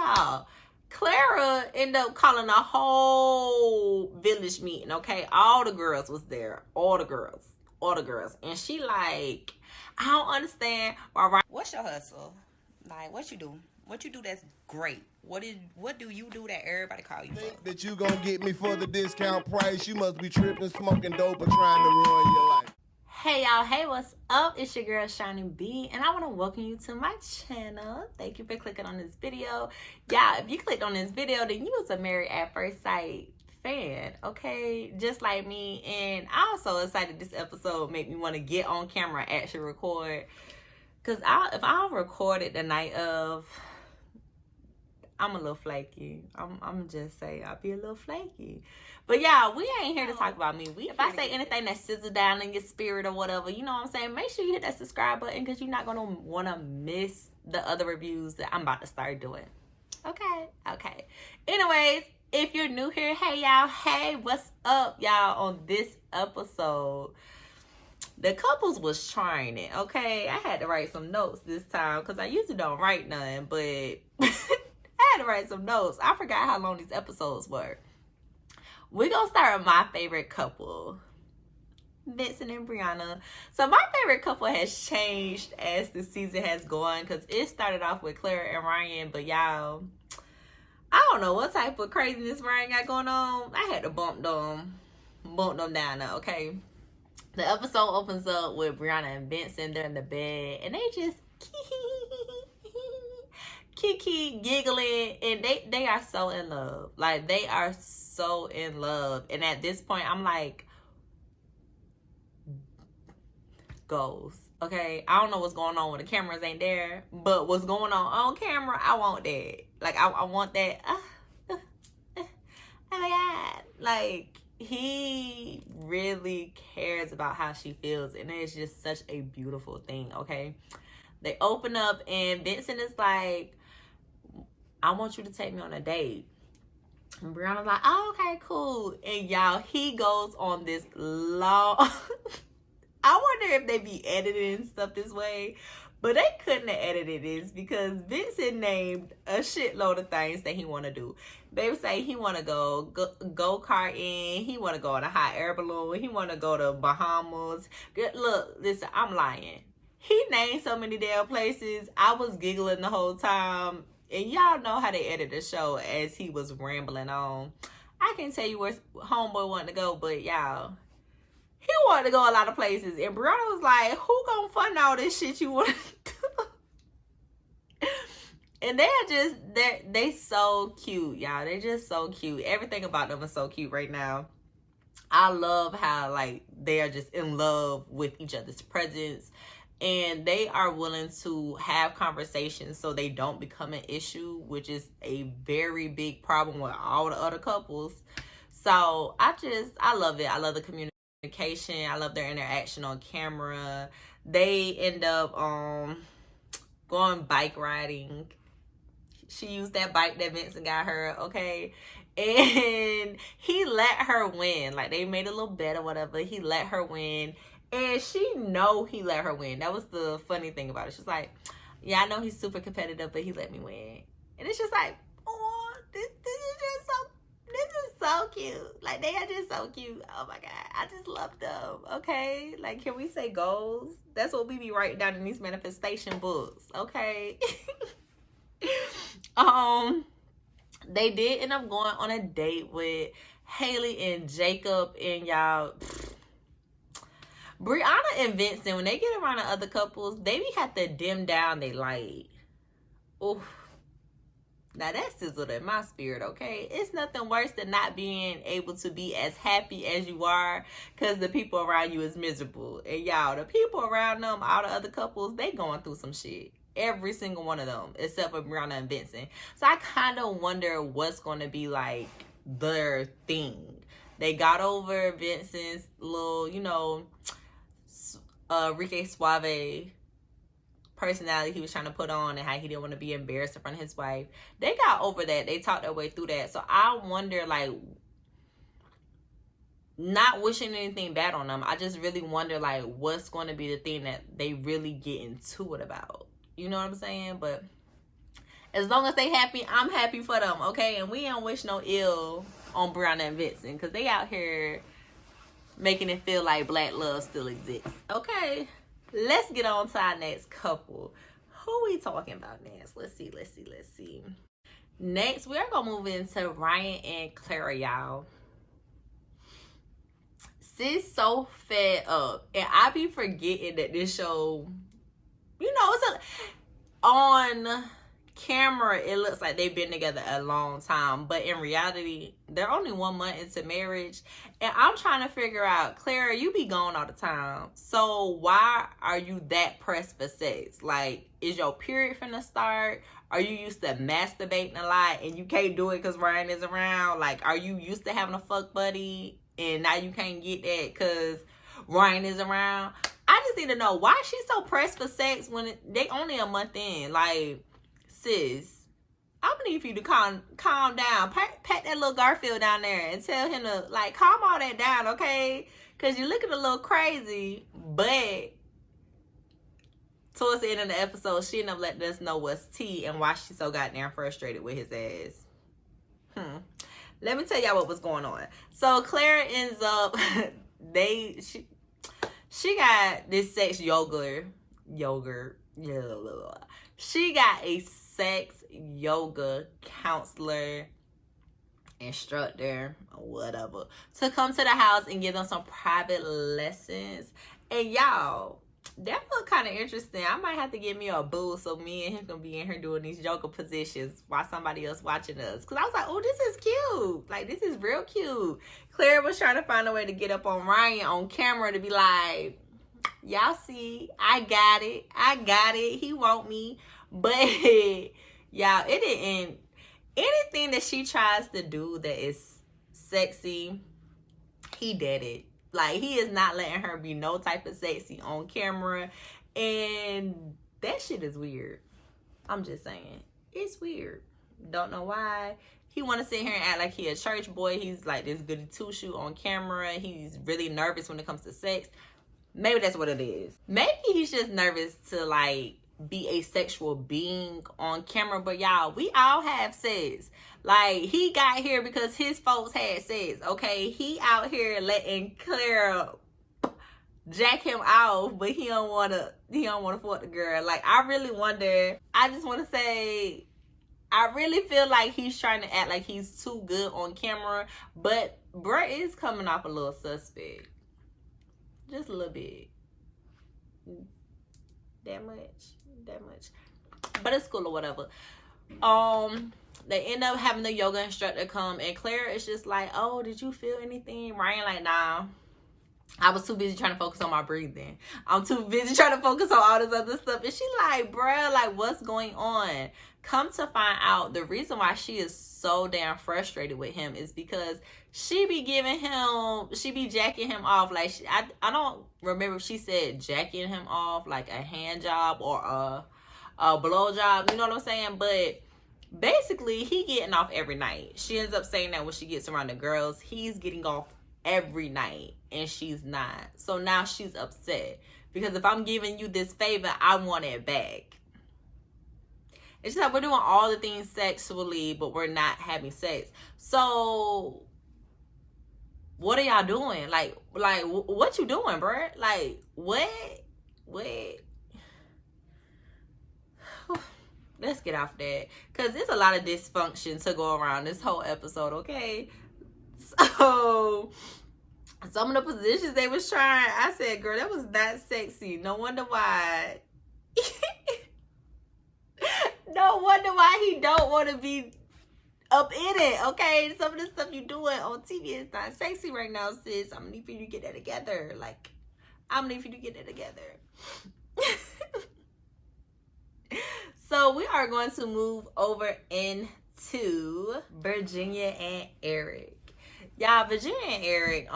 y'all, Clara ended up calling a whole village meeting, okay? All the girls was there. All the girls. And she like, I don't understand why. What's your hustle? Like, what you do? What you do that's great? What do you do that everybody call you for? Think that you gonna get me for the discount price? You must be tripping, smoking dope, or trying to ruin your life. Hey y'all, hey, what's up? It's your girl Shining B, and I want to welcome you to my channel. Thank you for clicking on this video. Y'all, if you clicked on this video, then you was a Married at First Sight fan, okay? Just like me. And I'm also excited this episode made me want to get on camera and actually record. Because if I record it the night of, I'm a little flaky. I'm just say I'll be a little flaky. But y'all, we ain't here to talk about me. If I say anything that sizzle down in your spirit or whatever, you know what I'm saying? Make sure you hit that subscribe button because you're not going to want to miss the other reviews that I'm about to start doing. Okay. Anyways, if you're new here, hey y'all. Hey, what's up, y'all? On this episode, the couples was trying it, okay? I had to write some notes this time because I usually don't write none, but I had to write some notes. I forgot how long these episodes were. We're going to start with my favorite couple, Vincent and Brianna. So my favorite couple has changed as the season has gone because it started off with Clara and Ryan, but y'all, I don't know what type of craziness Ryan got going on. I had to bump them down now, okay? The episode opens up with Brianna and Vincent. They're in the bed, and they just kiki giggling, and they are so in love. Like, they are so in love. And at this point, I'm like, goals. Okay, I don't know what's going on when the cameras ain't there, but what's going on camera, I want that. Like, I want that. Oh my God. Like, he really cares about how she feels, and it's just such a beautiful thing, okay? They open up, and Vincent is like, I want you to take me on a date. And Brianna's like, oh, okay, cool. And y'all, he goes on this long... I wonder if they be editing stuff this way, but they couldn't have edited this because Vincent named a shitload of things that he want to do. They would say he want to go karting, he want to go on a hot air balloon, he want to go to Bahamas. Look, listen, I'm lying. He named so many damn places. I was giggling the whole time. And y'all know how they edit the show as he was rambling on. I can't tell you where homeboy wanted to go, but y'all, he wanted to go a lot of places. And Brianna was like, who gonna fund all this shit you want to do? And they so cute, y'all. They're just so cute. Everything about them is so cute right now. I love how, like, they are just in love with each other's presence. And they are willing to have conversations so they don't become an issue, which is a very big problem with all the other couples. So I love it. I love the communication. I love their interaction on camera. They end up going bike riding. She used that bike that Vincent got her, okay? And he let her win. Like, they made a little bet or whatever. He let her win. And she know he let her win. That was the funny thing about it. She's like, yeah, I know he's super competitive, but he let me win. And it's just like, oh, this is so cute. Like, they are just so cute. Oh my God, I just love them. Okay, like, can we say goals? That's what we be writing down in these manifestation books. Okay. They did end up going on a date with Haley and Jacob, and y'all, Brianna and Vincent, when they get around the other couples, they be have to dim down they light. Oof. Now that sizzled in my spirit, okay? It's nothing worse than not being able to be as happy as you are because the people around you is miserable. And y'all, the people around them, all the other couples, they going through some shit. Every single one of them, except for Brianna and Vincent. So I kind of wonder what's going to be like their thing. They got over Vincent's little, you know, Rique Suave personality he was trying to put on and how he didn't want to be embarrassed in front of his wife. They got over that. They talked their way through that. So I wonder, like, not wishing anything bad on them, I just really wonder, like, what's going to be the thing that they really get into it about. You know what I'm saying? But As long as they happy, I'm happy for them, okay? And we don't wish no ill on Brianna and Vincent, because they out here making it feel like black love still exists, okay? Let's get on to our next couple. Who we talking about next? Let's see. Next, we're gonna move into Ryan and Clara, y'all. Sis so fed up, and I be forgetting that this show, you know, it's on camera, it looks like they've been together a long time, but in reality, they're only 1 month into marriage. And I'm trying to figure out, Clara, you be gone all the time, so why are you that pressed for sex? Like, is your period finna start? Are you used to masturbating a lot and you can't do it because Ryan is around? Like, are you used to having a fuck buddy and now you can't get that because Ryan is around? I just need to know, why is she so pressed for sex when they only a month in? Like, sis, I'm gonna need for you to calm down. Pat that little Garfield down there and tell him to, like, calm all that down, okay? Because you're looking a little crazy. But towards the end of the episode, she ended up letting us know what's tea and why she's so goddamn frustrated with his ass. Let me tell y'all what was going on. So Clara ends up, she got this sex yogurt. She got a sex yoga counselor, instructor, or whatever, to come to the house and give them some private lessons. And y'all, that look kind of interesting. I might have to get me a boo so me and him can be in here doing these yoga positions while somebody else watching us. Because I was like, oh, this is cute. Like, this is real cute. Clara was trying to find a way to get up on Ryan on camera to be like, y'all see, I got it. He want me. But, y'all, it didn't. Anything that she tries to do that is sexy, he did it. Like, he is not letting her be no type of sexy on camera. And that shit is weird. I'm just saying. It's weird. Don't know why. He want to sit here and act like he a church boy. He's like this goody two-shoe on camera. He's really nervous when it comes to sex. Maybe that's what it is. Maybe he's just nervous to, like, be a sexual being on camera. But y'all, we all have sex. Like, he got here because his folks had sex, okay? He out here letting Clara jack him off, but he don't wanna fuck the girl. Like, I really wonder, I just want to say, I really feel like he's trying to act like he's too good on camera, but bruh is coming off a little suspect. Just a little bit. That much. But it's cool or whatever. They end up having the yoga instructor come, and Clara is just like, oh, did you feel anything? Ryan like, nah. I was too busy trying to focus on my breathing. I'm too busy trying to focus on all this other stuff. And she like, bruh, like, what's going on? Come to find out, the reason why she is so damn frustrated with him is because she be jacking him off. Like, I don't remember if she said jacking him off, like a hand job or a blow job. You know what I'm saying? But basically, he getting off every night. She ends up saying that when she gets around the girls, he's getting off every night and she's not. So now she's upset because if I'm giving you this favor, I want it back. It's just like we're doing all the things sexually, but we're not having sex. So what are y'all doing? Like what you doing, bruh? Like, what? Let's get off that, because there's a lot of dysfunction to go around this whole episode, okay? So some of the positions they was trying, I said, girl, that was not sexy. No wonder why. No wonder why he don't want to be up in it, okay? Some of the stuff you doing on TV is not sexy right now, sis. I'm gonna need for you to get that together. Like, I'm gonna need for you to get that together. So we are going to move over into Virginia and Eric. Y'all, Virginia and Eric,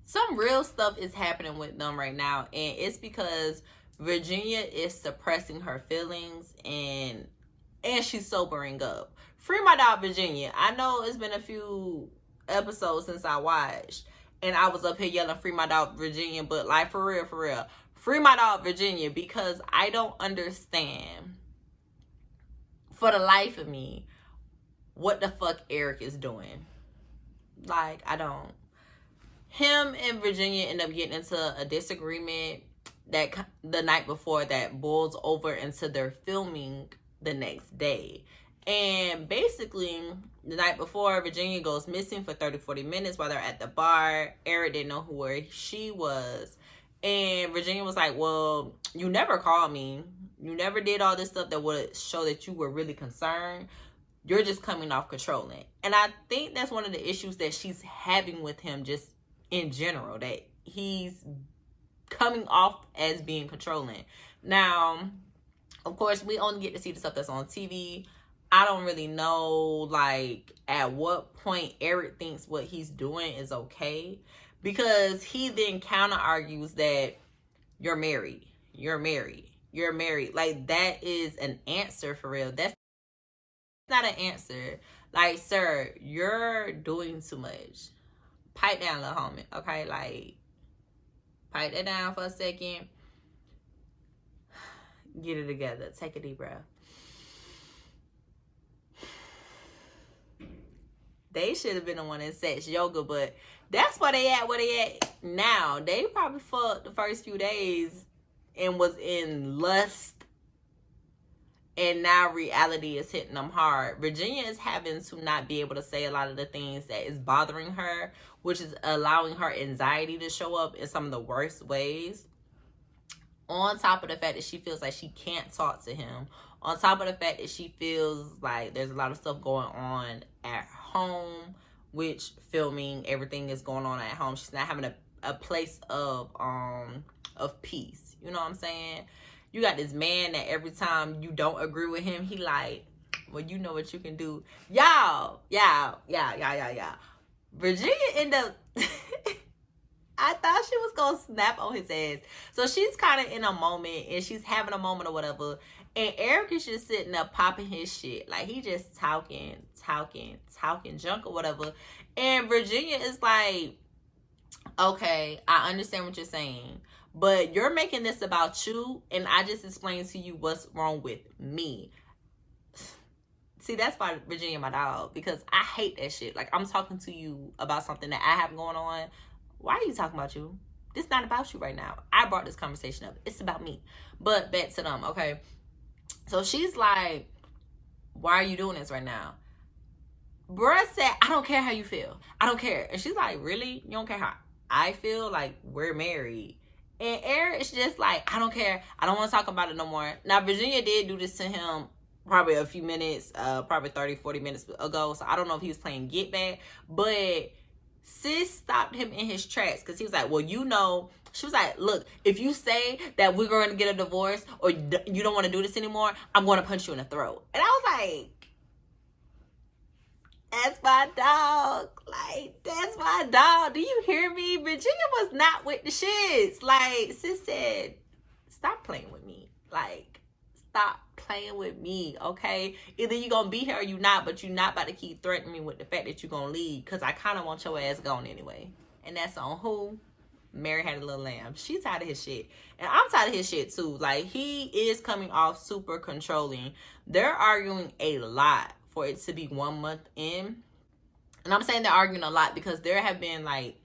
some real stuff is happening with them right now, and it's because Virginia is suppressing her feelings and she's sobering up. Free my dog Virginia. I know it's been a few episodes since I watched, and I was up here yelling free my dog Virginia, but like, for real, free my dog Virginia, because I don't understand for the life of me, what the fuck Eric is doing. Like, I don't. Him and Virginia end up getting into a disagreement that the night before that boils over into their filming the next day. And basically, the night before, Virginia goes missing for 30-40 minutes while they're at the bar. Eric didn't know where she was. And Virginia was like, well, you never called me. You never did all this stuff that would show that you were really concerned. You're just coming off controlling. And I think that's one of the issues that she's having with him just in general, that he's coming off as being controlling. Now, of course, we only get to see the stuff that's on TV. I don't really know, like, at what point Eric thinks what he's doing is okay. Because he then counter argues that you're married. You're married. You're married. Like, that is an answer for real. That's not an answer. Like, sir, you're doing too much. Pipe down, little homie. Okay, like, pipe that down for a second. Get it together. Take a deep breath. They should have been the one in sex yoga, but that's where they at now. They probably fucked the first few days and was in lust, and now reality is hitting them hard. Virginia is having to not be able to say a lot of the things that is bothering her, which is allowing her anxiety to show up in some of the worst ways. On top of the fact that she feels like she can't talk to him. On top of the fact that she feels like there's a lot of stuff going on at home, which filming, everything is going on at home. She's not having a place of peace. You know what I'm saying? You got this man that every time you don't agree with him, he like, well, you know what you can do. Y'all. Virginia ended up... I thought she was going to snap on his ass. So she's kind of in a moment, and she's having a moment or whatever. And Eric is just sitting there popping his shit. Like, he just talking junk or whatever. And Virginia is like, okay, I understand what you're saying, but you're making this about you, and I just explained to you what's wrong with me. See, that's why Virginia my dog, because I hate that shit. Like, I'm talking to you about something that I have going on. Why are you talking about you? This is not about you right now. I brought this conversation up. It's about me. But back to them, okay? So she's like, why are you doing this right now? Bruh said, I don't care how you feel. I don't care. And she's like, really? You don't care how I feel? Like, we're married. And Eric is just like, I don't care. I don't want to talk about it no more. Now, Virginia did do this to him probably a few minutes, probably 30-40 minutes ago. So I don't know if he was playing get back. But sis stopped him in his tracks because he was like, well, you know, she was like, look, if you say that we're going to get a divorce or you don't want to do this anymore, I'm going to punch you in the throat. And I was like, that's my dog. Like, that's my dog. Do you hear me? Virginia was not with the shits. Like, sis said, stop playing with me. Like, stop playing with me, okay? Either you gonna be here or you not, but you not about to keep threatening me with the fact that you gonna leave, because I kind of want your ass gone anyway. And that's on who? Mary Had a Little Lamb. She's tired of his shit. And I'm tired of his shit too. Like, he is coming off super controlling. They're arguing a lot for it to be 1 month in. And I'm saying they're arguing a lot because there have been like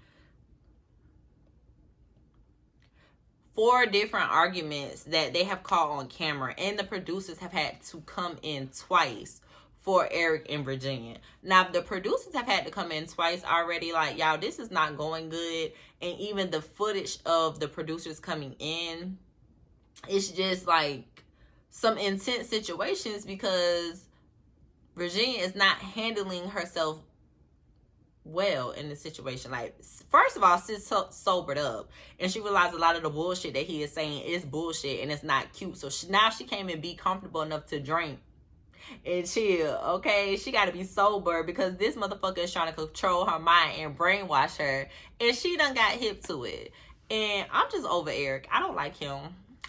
4 different arguments that they have caught on camera, and the producers have had to come in twice for Eric and Virginia. Now, the producers have had to come in twice already. Like, y'all, this is not going good. And even the footage of the producers coming in, it's just like some intense situations because Virginia is not handling herself well in the situation. Like, first of all, sis sobered up and she realized a lot of the bullshit that he is saying is bullshit and it's not cute. So now she came and be comfortable enough to drink and chill, okay? She got to be sober because this motherfucker is trying to control her mind and brainwash her, and she done got hip to it. And I'm just over Eric. I don't like him.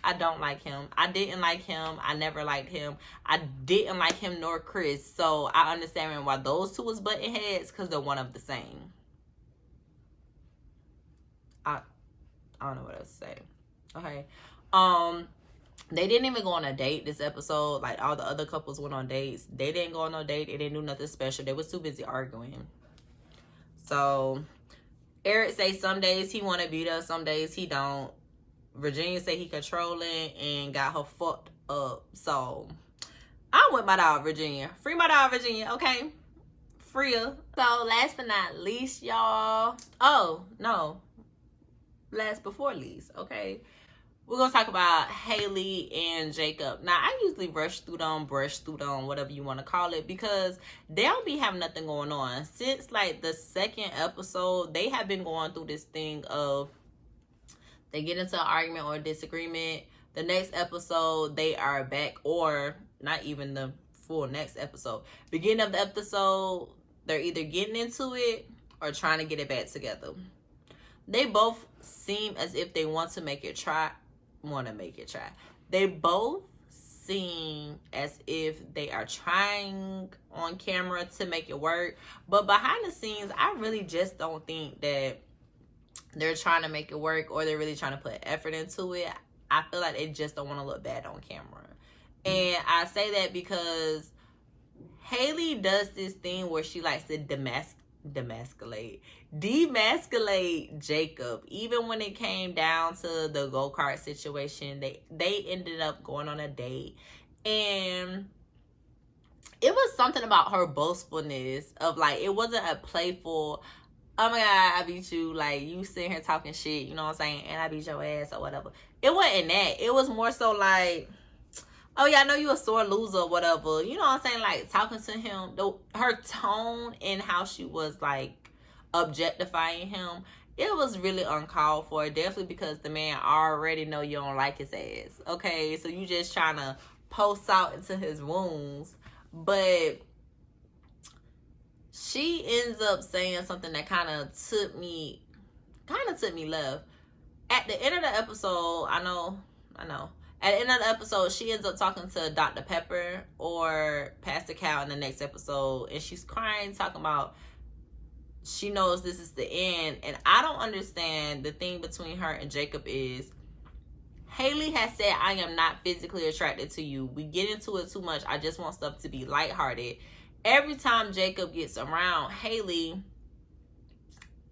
I don't like him. I didn't like him. I never liked him. I didn't like him nor Chris. So I understand why those two was butting heads, because they're one of the same. I don't know what else to say. Okay. They didn't even go on a date this episode. Like, all the other couples went on dates. They didn't go on no date. They didn't do nothing special. They was too busy arguing. So, Eric say some days he want to beat her, some days he don't. Virginia say he controlling and got her fucked up. So, I'm with my dog, Virginia. Free my dog, Virginia, okay? Free her. So, last but not least, y'all. Oh, no. Last before least, okay? We're going to talk about Haley and Jacob. Now, I usually brush through them, whatever you want to call it, because they don't be having nothing going on. Since, like, the second episode, they have been going through this thing of they get into an argument or a disagreement. The next episode, they are back, or not even the full next episode. Beginning of the episode, they're either getting into it or trying to get it back together. They both seem as if they want to make it try. They both seem as if they are trying on camera to make it work, but behind the scenes, I really just don't think that they're trying to make it work or they're really trying to put effort into it. I feel like they just don't want to look bad on camera. And I say that because Haley does this thing where she likes to demasculate Jacob. Even when it came down to the go-kart situation, they ended up going on a date, and it was something about her boastfulness of, like, it wasn't a playful, oh my god, I beat you, like, you sitting here talking shit, you know what I'm saying, and I beat your ass or whatever. It wasn't that. It was more so like, oh yeah, I know you a sore loser or whatever, you know what I'm saying, like, talking to him, her tone and how she was, like, objectifying him, it was really uncalled for. Definitely because the man already know you don't like his ass, okay? So you just trying to post out into his wounds. But she ends up saying something that kind of took me left. At the end of the episode, I know. At the end of the episode, she ends up talking to Dr. Pepper or Pastor Cal in the next episode, and she's crying, talking about she knows this is the end. And I don't understand. The thing between her and Jacob is Haley has said, I am not physically attracted to you. We get into it too much. I just want stuff to be lighthearted. Every time Jacob gets around Haley,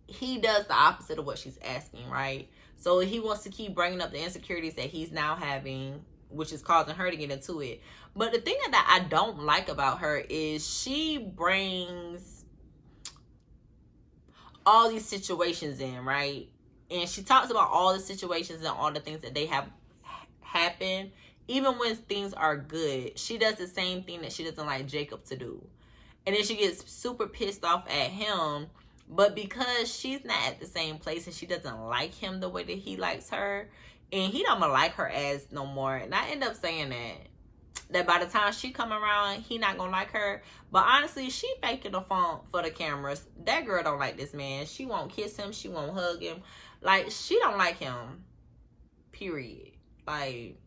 he does the opposite of what she's asking, right? So he wants to keep bringing up the insecurities that he's now having, which is causing her to get into it. But the thing that I don't like about her is she brings all these situations in, right? And she talks about all the situations and all the things that they have happened. Even when things are good, she does the same thing that she doesn't like Jacob to do. And then she gets super pissed off at him. But because she's not at the same place and she doesn't like him the way that he likes her, and he don't like her ass no more. And I end up saying that by the time she come around, he not gonna like her. But honestly, she faking the phone for the cameras. That girl don't like this man. She won't kiss him. She won't hug him. Like, she don't like him. Period. Like,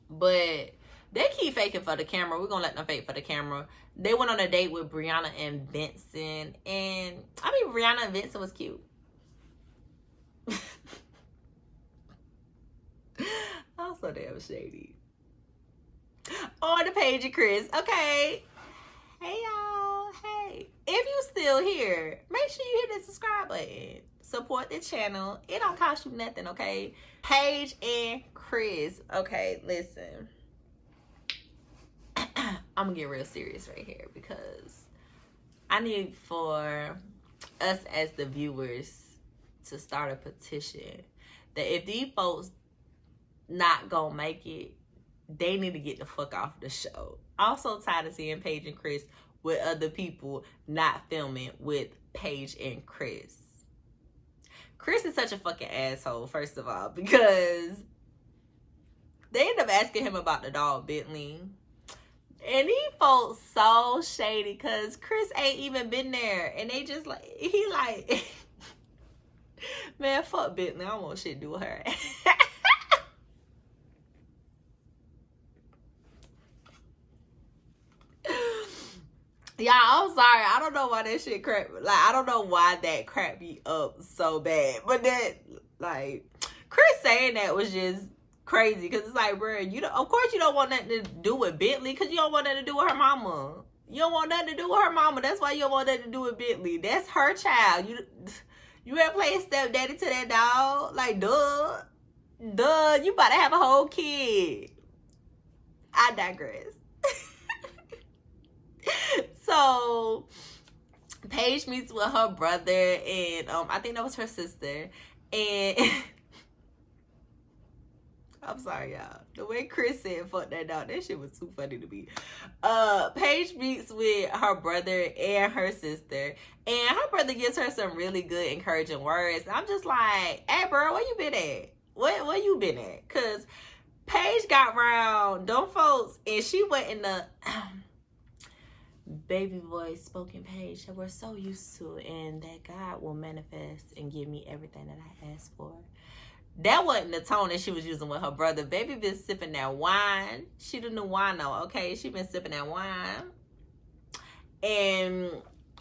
but they keep faking for the camera. We're gonna let them fake for the camera. They went on a date with Brianna and Vincent. And, I mean, Brianna and Vincent was cute. I'm so damn shady. On to Paige and Chris. Okay. Hey, y'all. Hey. If you still here, make sure you hit the subscribe button. Support the channel. It don't cost you nothing, okay? Paige and Chris. Okay, listen. I'm going to get real serious right here because I need for us as the viewers to start a petition that if these folks not going to make it, they need to get the fuck off the show. Also tired of seeing Paige and Chris with other people not filming with Paige and Chris. Chris is such a fucking asshole, first of all, because they end up asking him about the dog Bentley. And he felt so shady because Chris ain't even been there. And they just like, he like, man, fuck Bentley. I don't want shit to do with her. Yeah, I'm sorry. I don't know why that shit crap. Like, I don't know why that cracked me up so bad. But that, like, Chris saying that was just crazy because it's like, bro, of course you don't want nothing to do with Bentley because you don't want nothing to do with her mama. You don't want nothing to do with her mama. That's why you don't want nothing to do with Bentley. That's her child. You ever play stepdaddy to that dog? Like, duh, you about to have a whole kid. I digress. So Paige meets with her brother and I think that was her sister. And I'm sorry, y'all. The way Chris said fuck that dog, that shit was too funny to me. Paige meets with her brother and her sister. And her brother gives her some really good encouraging words. I'm just like, hey, bro, where you been at? Where you been at? Because Paige got around them folks and she went in the baby voice spoken Paige that we're so used to, and that God will manifest and give me everything that I asked for. That wasn't the tone that she was using with her brother. Baby been sipping that wine. She the new wino, okay? She been sipping that wine. And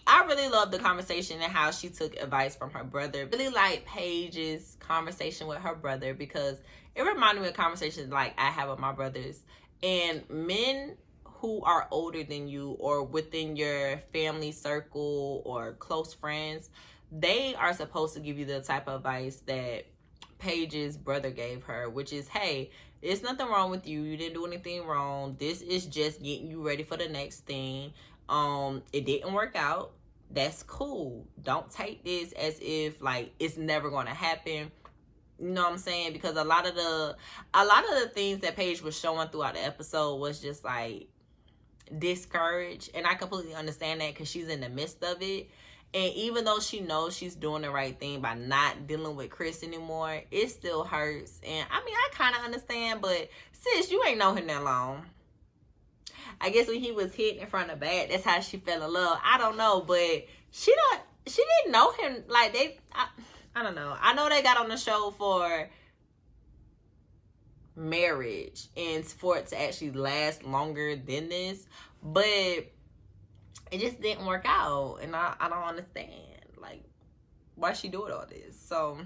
I really love the conversation and how she took advice from her brother. Really like Paige's conversation with her brother because it reminded me of conversations like I have with my brothers. And men who are older than you or within your family circle or close friends, they are supposed to give you the type of advice that Paige's brother gave her, which is, hey, there's nothing wrong with you. You didn't do anything wrong. This is just getting you ready for the next thing. It didn't work out. That's cool. Don't take this as if like it's never going to happen. You know what I'm saying? Because a lot of the things that Paige was showing throughout the episode was just like discouraged, and I completely understand that because she's in the midst of it. And even though she knows she's doing the right thing by not dealing with Chris anymore, it still hurts. And I mean, I kind of understand, but sis, you ain't know him that long. I guess when he was hit in front of back, that's how she fell in love. I don't know, but she didn't know him like I don't know. I know they got on the show for marriage and for it to actually last longer than this, but it just didn't work out, and I don't understand like why she doing all this. So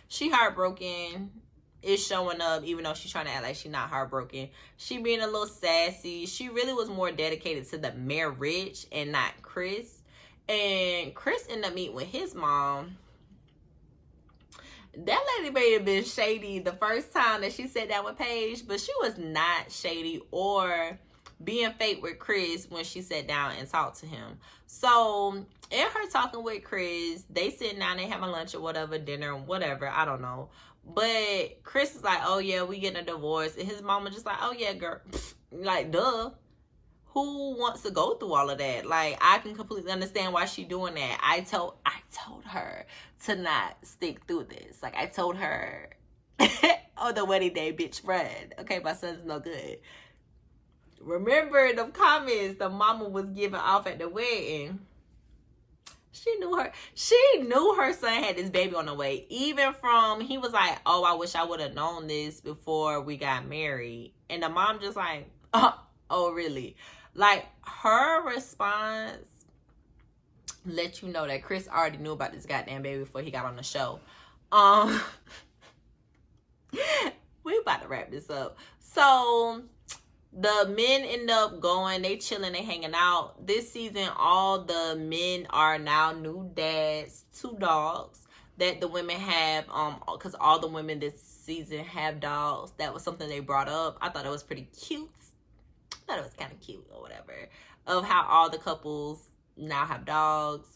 she heartbroken. Is showing up even though she's trying to act like she's not heartbroken. She being a little sassy. She really was more dedicated to the marriage and not Chris. And Chris ended up meeting with his mom. That lady may have been shady the first time that she sat down with Paige, but she was not shady or being fake with Chris when she sat down and talked to him. So in her talking with Chris, they sitting down, they having lunch or whatever, dinner, whatever, I don't know. But Chris is like, oh yeah, we getting a divorce. And his mama just like, oh yeah, girl. Like, duh. Who wants to go through all of that? Like, I can completely understand why she doing that. I told her to not stick through this. Like, I told her on the wedding day, bitch, run. Okay, my son's no good. Remember the comments the mama was giving off at the wedding? She knew her son had this baby on the way. Even from, he was like, oh, I wish I would have known this before we got married. And the mom just like, oh, really? Like, her response let you know that Chris already knew about this goddamn baby before he got on the show. We about to wrap this up. So the men end up going, they chilling, they hanging out. This season, all the men are now new dads, 2 dogs that the women have, because all the women this season have dogs. That was something they brought up. I thought it was pretty cute. I thought it was kind of cute or whatever, of how all the couples now have dogs.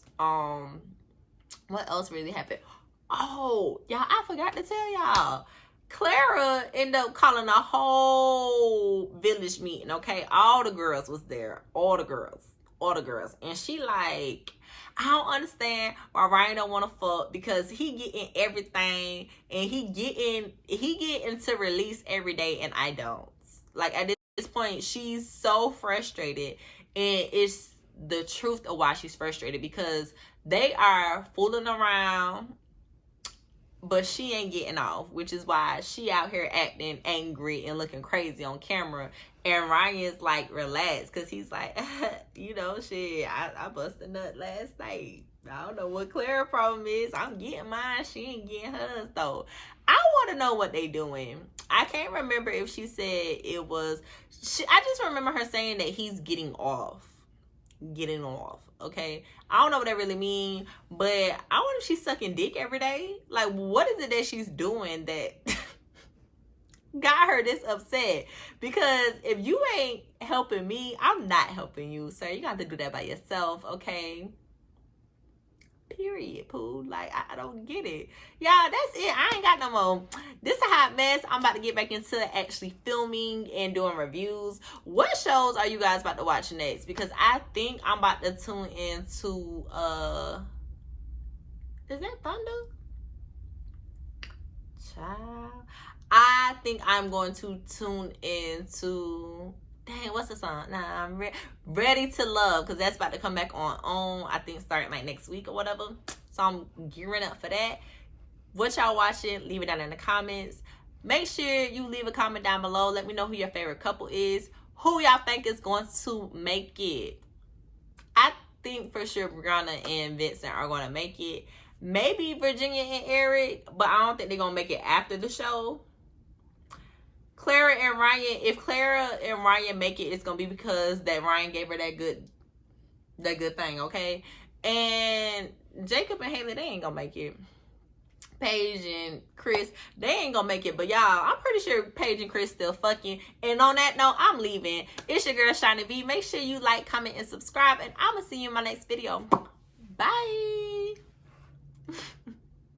What else really happened? Oh, y'all, I forgot to tell y'all. Clara ended up calling a whole village meeting, okay? All the girls was there. All the girls. And she like, I don't understand why Ryan don't want to fuck, because he getting everything and he getting to release every day and I don't. Like, at this point, she's so frustrated, and it's the truth of why she's frustrated, because they are fooling around, but she ain't getting off, which is why she out here acting angry and looking crazy on camera. And Ryan's like relaxed because he's like, you know, shit, I busted a nut last night. I don't know what Clara's problem is. I'm getting mine. She ain't getting hers though. I want to know what they doing. I can't remember if she said it was. I just remember her saying that he's getting off. Getting off. Okay. I don't know what that really means, but I wonder if she's sucking dick every day. Like, what is it that she's doing that got her this upset? Because if you ain't helping me, I'm not helping you, sir. You got to do that by yourself, okay? Period, Pooh. Like, I don't get it. Y'all, that's it. I ain't got no more. This is a hot mess. I'm about to get back into actually filming and doing reviews. What shows are you guys about to watch next? Because I think I'm about to tune into, is that Thunder? Child. I think I'm going to tune into, dang, what's the song? Nah, I'm ready to love, because that's about to come back on, I think, starting like next week or whatever. So I'm gearing up for that. What y'all watching? Leave it down in the comments. Make sure you leave a comment down below. Let me know who your favorite couple is. Who y'all think is going to make it? I think for sure Brianna and Vincent are going to make it. Maybe Virginia and Eric, but I don't think they're going to make it after the show. Clara and Ryan, if Clara and Ryan make it, it's gonna be because that Ryan gave her that good thing, okay? And Jacob and Haley, they ain't gonna make it. Paige and Chris, they ain't gonna make it. But y'all, I'm pretty sure Paige and Chris still fucking. And on that note, I'm leaving. It's your girl Shiny B. Make sure you like, comment, and subscribe. And I'm gonna see you in my next video. Bye.